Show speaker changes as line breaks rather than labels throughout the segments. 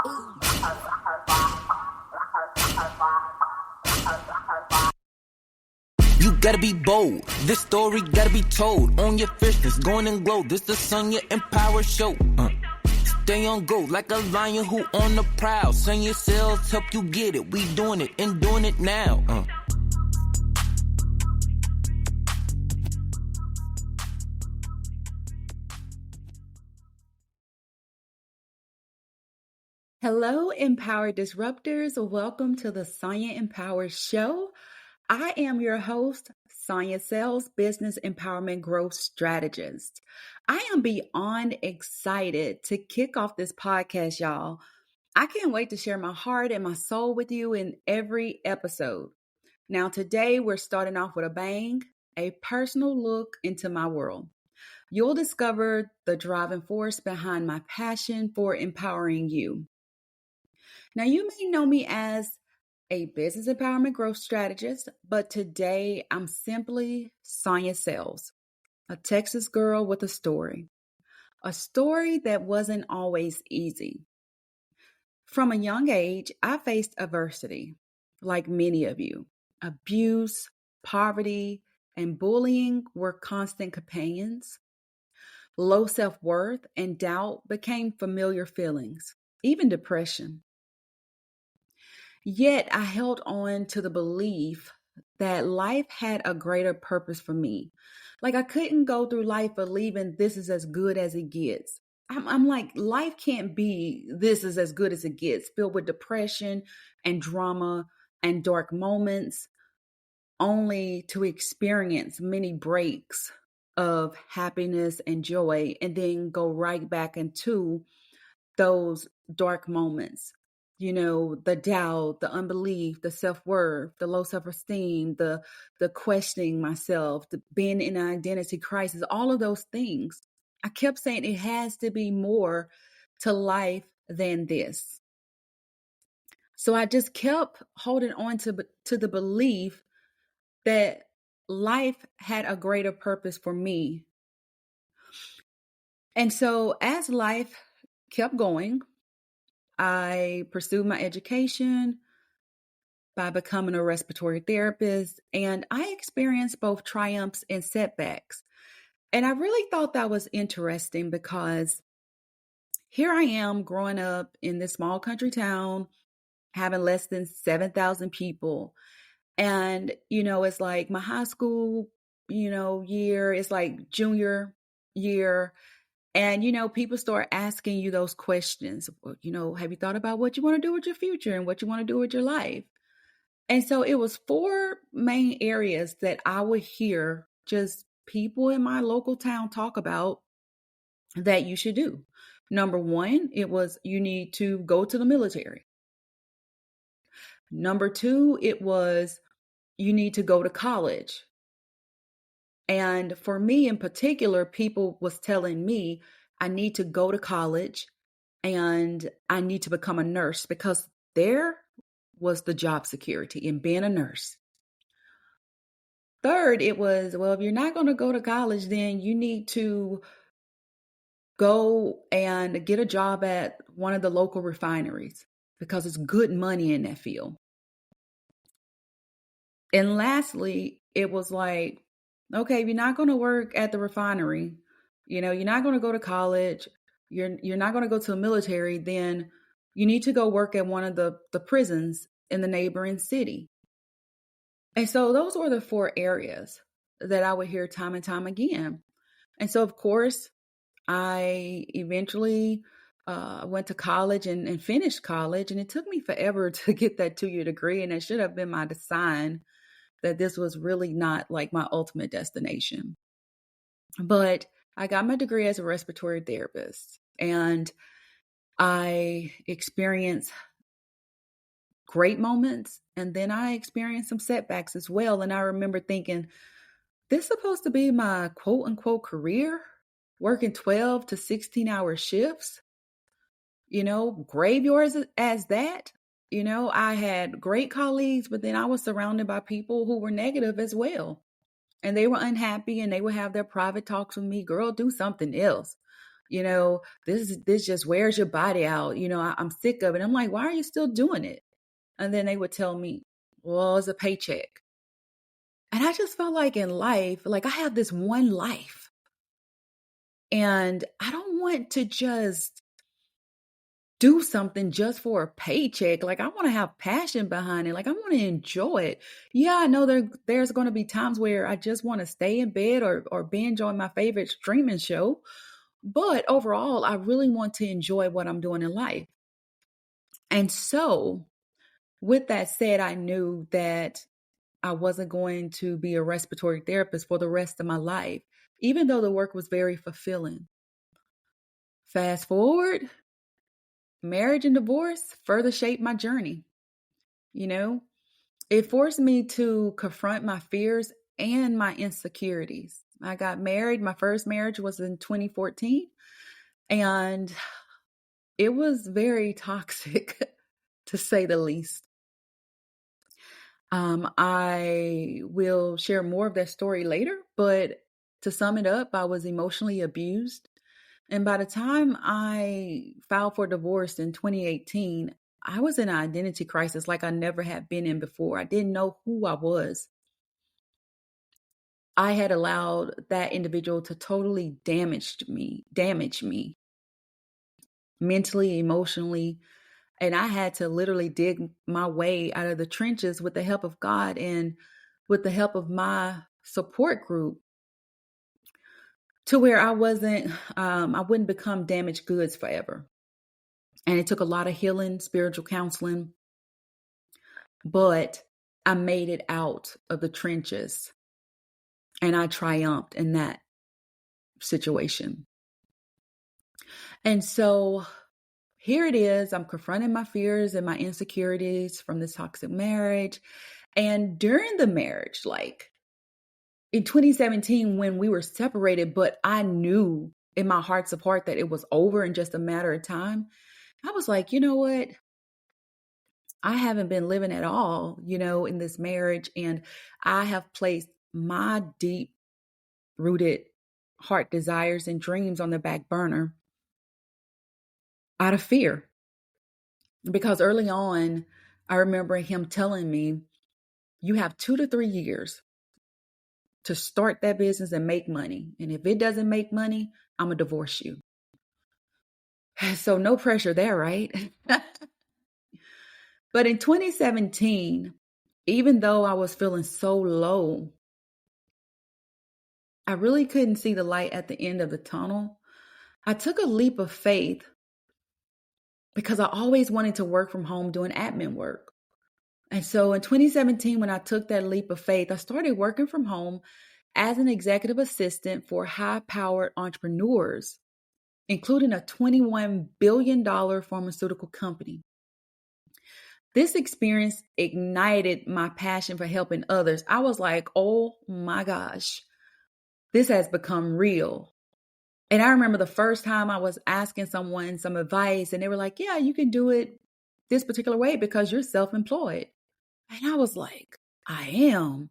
You gotta be bold. This story gotta be told. On your fierceness, going and glow. This the Sonja Empower Show. Stay on go like a lion who on the prowl. Send your cells, help you get it. We doing it and doing it now.
Hello, Empowered Disruptors. Welcome to the Sonja Empower Show. I am your host, Sonja Sales, Business Empowerment Growth Strategist. I am beyond excited to kick off this podcast, y'all. I can't wait to share my heart and my soul with you in every episode. Now, today we're starting off with a bang, a personal look into my world. You'll discover the driving force behind my passion for empowering you. Now, you may know me as a business empowerment growth strategist, but today I'm simply Sonja Sales, a Texas girl with a story that wasn't always easy. From a young age, I faced adversity, like many of you. Abuse, poverty, and bullying were constant companions. Low self-worth and doubt became familiar feelings, even depression. Yet I held on to the belief that life had a greater purpose for me. Like I couldn't go through life believing this is as good as it gets. I'm like, life can't be this is as good as it gets, filled with depression and drama and dark moments, only to experience many breaks of happiness and joy and then go right back into those dark moments. You know, the doubt, the unbelief, the self-worth, the low self-esteem, the questioning myself, the being in an identity crisis, all of those things. I kept saying it has to be more to life than this. So I just kept holding on to the belief that life had a greater purpose for me. And so as life kept going, I pursued my education by becoming a respiratory therapist, and I experienced both triumphs and setbacks. And I really thought that was interesting because here I am growing up in this small country town, having less than 7,000 people. And, it's like my high school, year, it's like junior year. And, people start asking you those questions. Well, have you thought about what you want to do with your future and what you want to do with your life? And so it was 4 main areas that I would hear just people in my local town talk about that you should do. Number 1, it was you need to go to the military. Number 2, it was you need to go to college. And for me in particular, people was telling me I need to go to college and I need to become a nurse because there was the job security in being a nurse. Third, it was, well, if you're not going to go to college, then you need to go and get a job at one of the local refineries because it's good money in that field. And lastly, it was like, okay, if you're not going to work at the refinery, you're not going to go to college, you're not going to go to the military, then you need to go work at one of the prisons in the neighboring city. And so those were the 4 areas that I would hear time and time again. And so, of course, I eventually went to college and finished college. And it took me forever to get that 2-year degree. And it should have been my sign that this was really not like my ultimate destination. But I got my degree as a respiratory therapist. And I experienced great moments. And then I experienced some setbacks as well. And I remember thinking, this is supposed to be my quote unquote career, working 12 to 16-hour shifts, graveyards as that. I had great colleagues, but then I was surrounded by people who were negative as well. And they were unhappy and they would have their private talks with me, girl, do something else. this just wears your body out. I'm sick of it. I'm like, why are you still doing it? And then they would tell me, well, it's a paycheck. And I just felt like in life, like I have this one life and I don't want to just do something just for a paycheck. Like I want to have passion behind it. Like I want to enjoy it. Yeah, I know there's going to be times where I just want to stay in bed or binge on my favorite streaming show. But overall, I really want to enjoy what I'm doing in life. And so, with that said, I knew that I wasn't going to be a respiratory therapist for the rest of my life, even though the work was very fulfilling. Fast forward, marriage and divorce further shaped my journey. It forced me to confront my fears and my insecurities. I got married. My first marriage was in 2014, and it was very toxic, to say the least. I will share more of that story later, but to sum it up, I was emotionally abused. And by the time I filed for divorce in 2018, I was in an identity crisis like I never had been in before. I didn't know who I was. I had allowed that individual to totally damage me mentally, emotionally, and I had to literally dig my way out of the trenches with the help of God and with the help of my support group to where I wouldn't become damaged goods forever. And it took a lot of healing, spiritual counseling, but I made it out of the trenches and I triumphed in that situation. And so here it is. I'm confronting my fears and my insecurities from this toxic marriage. And during the marriage, like in 2017, when we were separated, but I knew in my heart's of heart that it was over in just a matter of time, I was like, you know what? I haven't been living at all, in this marriage. And I have placed my deep rooted heart desires and dreams on the back burner out of fear. Because early on, I remember him telling me, you have 2 to 3 years to start that business and make money. And if it doesn't make money, I'm going to divorce you. So no pressure there, right? But in 2017, even though I was feeling so low, I really couldn't see the light at the end of the tunnel. I took a leap of faith because I always wanted to work from home doing admin work. And so in 2017, when I took that leap of faith, I started working from home as an executive assistant for high-powered entrepreneurs, including a $21 billion pharmaceutical company. This experience ignited my passion for helping others. I was like, oh my gosh, this has become real. And I remember the first time I was asking someone some advice and they were like, yeah, you can do it this particular way because you're self-employed. And I was like, I am.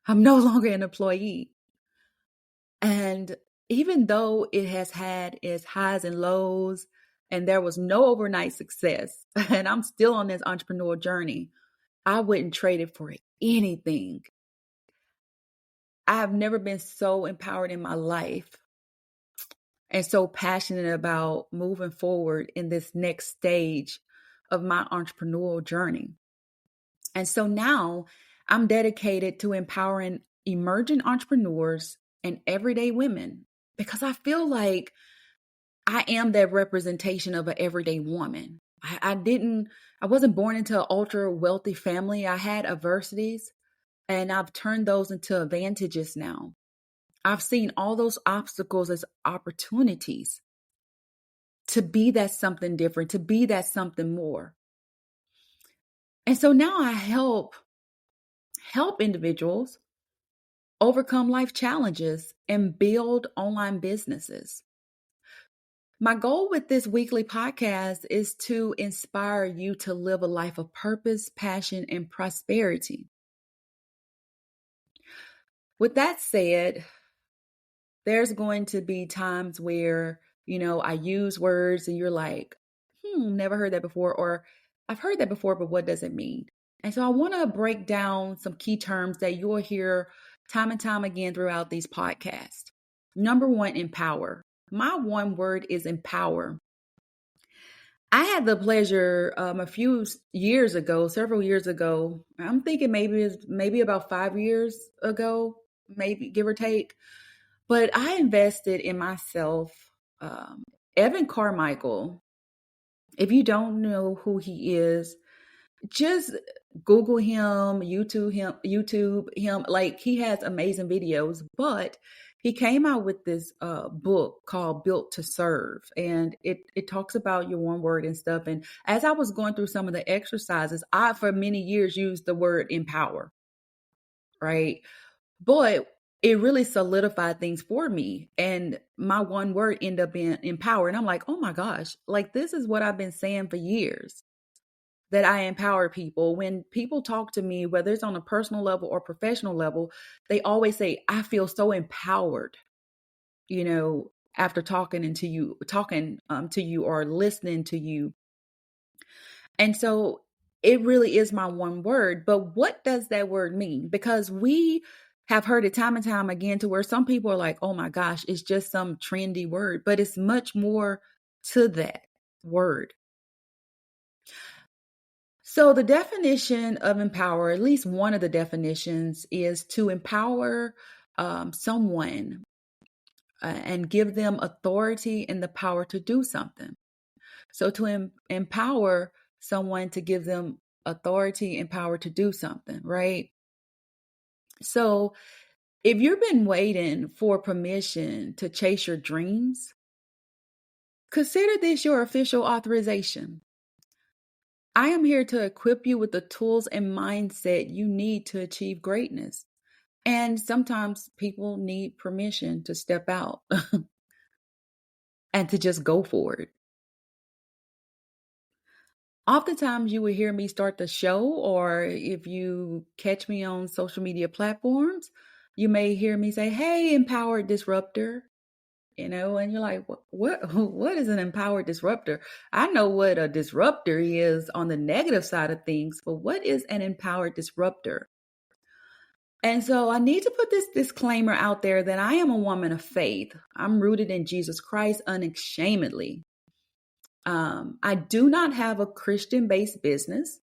I'm no longer an employee. And even though it has had its highs and lows, and there was no overnight success, and I'm still on this entrepreneurial journey, I wouldn't trade it for anything. I've never been so empowered in my life and so passionate about moving forward in this next stage of my entrepreneurial journey. And so now I'm dedicated to empowering emerging entrepreneurs and everyday women because I feel like I am that representation of an everyday woman. I wasn't born into an ultra wealthy family. I had adversities and I've turned those into advantages now. I've seen all those obstacles as opportunities to be that something different, to be that something more. And so now I help individuals overcome life challenges and build online businesses. My goal with this weekly podcast is to inspire you to live a life of purpose, passion, and prosperity. With that said, there's going to be times where I use words and you're like, never heard that before, or I've heard that before, but what does it mean? And so I want to break down some key terms that you'll hear time and time again throughout these podcasts. Number one, empower. My one word is empower. I had the pleasure a few years ago, several years ago. I'm thinking maybe about 5 years ago, maybe give or take. But I invested in myself. Evan Carmichael. If you don't know who he is, just Google him, YouTube him. Like, he has amazing videos, but he came out with this book called Built to Serve. And it talks about your one word and stuff. And as I was going through some of the exercises, I for many years used the word empower, right? But it really solidified things for me. And my one word ended up being empower. And I'm like, oh my gosh, like this is what I've been saying for years, that I empower people. When people talk to me, whether it's on a personal level or professional level, they always say, I feel so empowered, after talking to you or listening to you. And so it really is my one word. But what does that word mean? Because we have heard it time and time again to where some people are like, oh my gosh, it's just some trendy word, but it's much more to that word. So the definition of empower, at least one of the definitions, is to empower someone and give them authority and the power to do something. So to empower someone, to give them authority and power to do something, right? So if you've been waiting for permission to chase your dreams, consider this your official authorization. I am here to equip you with the tools and mindset you need to achieve greatness. And sometimes people need permission to step out and to just go for it. Oftentimes you will hear me start the show, or if you catch me on social media platforms, you may hear me say, hey, empowered disruptor, and you're like, what is an empowered disruptor? I know what a disruptor is on the negative side of things, but what is an empowered disruptor? And so I need to put this disclaimer out there that I am a woman of faith. I'm rooted in Jesus Christ unashamedly. I do not have a Christian-based business.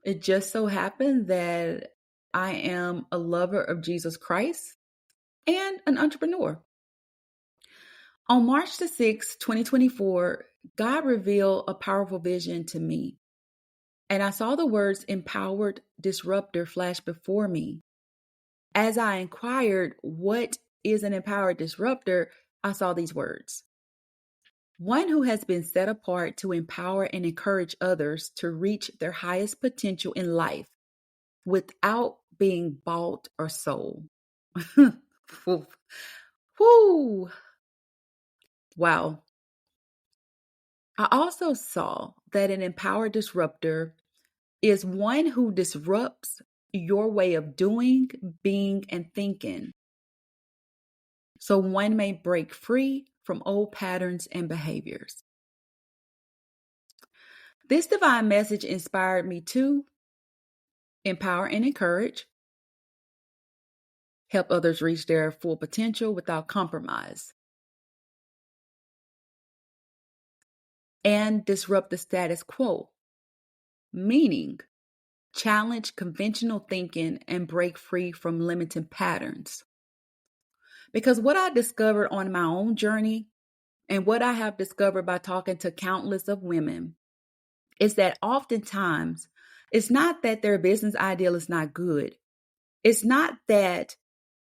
It just so happened that I am a lover of Jesus Christ and an entrepreneur. On March the 6th, 2024, God revealed a powerful vision to me. And I saw the words empowered disruptor flash before me. As I inquired, what is an empowered disruptor? I saw these words. One who has been set apart to empower and encourage others to reach their highest potential in life without being bought or sold. Woo! Wow. I also saw that an empowered disruptor is one who disrupts your way of doing, being, and thinking. So one may break free from old patterns and behaviors. This divine message inspired me to empower and encourage, help others reach their full potential without compromise, and disrupt the status quo, meaning challenge conventional thinking and break free from limiting patterns. Because what I discovered on my own journey and what I have discovered by talking to countless of women is that oftentimes it's not that their business ideal is not good. It's not that,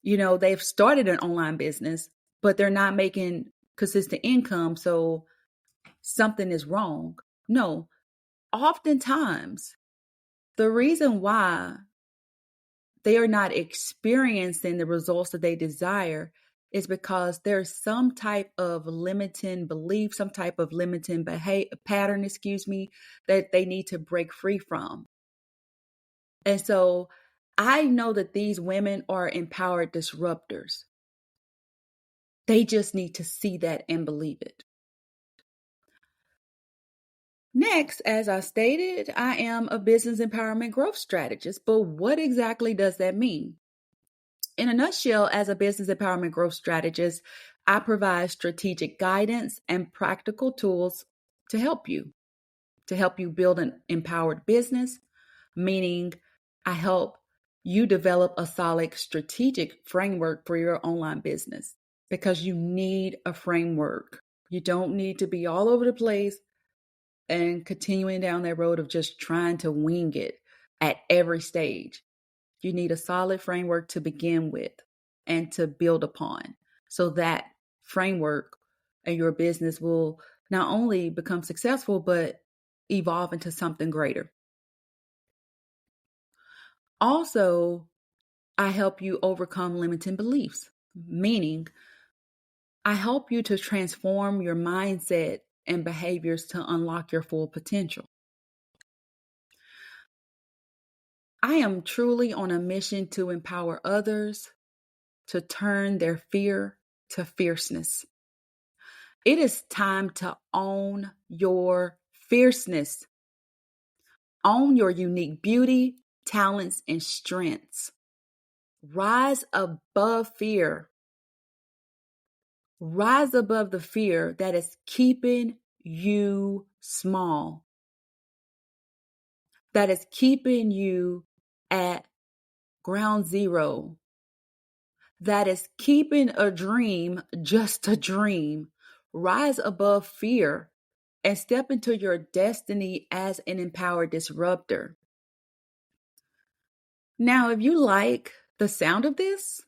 they've started an online business, but they're not making consistent income, so something is wrong. No, oftentimes the reason why they are not experiencing the results that they desire is because there's some type of limiting belief, some type of limiting pattern, that they need to break free from. And so I know that these women are empowered disruptors. They just need to see that and believe it. Next, as I stated, I am a business empowerment growth strategist, but what exactly does that mean? In a nutshell, as a business empowerment growth strategist, I provide strategic guidance and practical tools to help you, build an empowered business, meaning I help you develop a solid strategic framework for your online business because you need a framework. You don't need to be all over the place and continuing down that road of just trying to wing it at every stage. You need a solid framework to begin with and to build upon so that framework and your business will not only become successful, but evolve into something greater. Also, I help you overcome limiting beliefs, meaning I help you to transform your mindset and behaviors to unlock your full potential. I am truly on a mission to empower others to turn their fear to fierceness. It is time to own your fierceness. Own your unique beauty, talents, and strengths. Rise above fear. Rise above the fear that is keeping you small, that is keeping you at ground zero, that is keeping a dream just a dream. Rise above fear and step into your destiny as an empowered disruptor. Now, if you like the sound of this,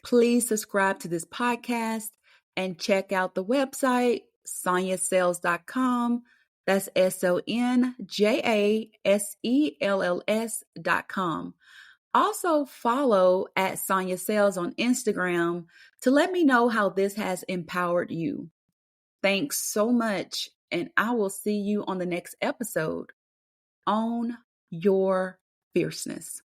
please subscribe to this podcast and check out the website, sonjasales.com. That's SONJASELLS.com. Also follow at Sonja Sales on Instagram to let me know how this has empowered you. Thanks so much, and I will see you on the next episode. Own your fierceness.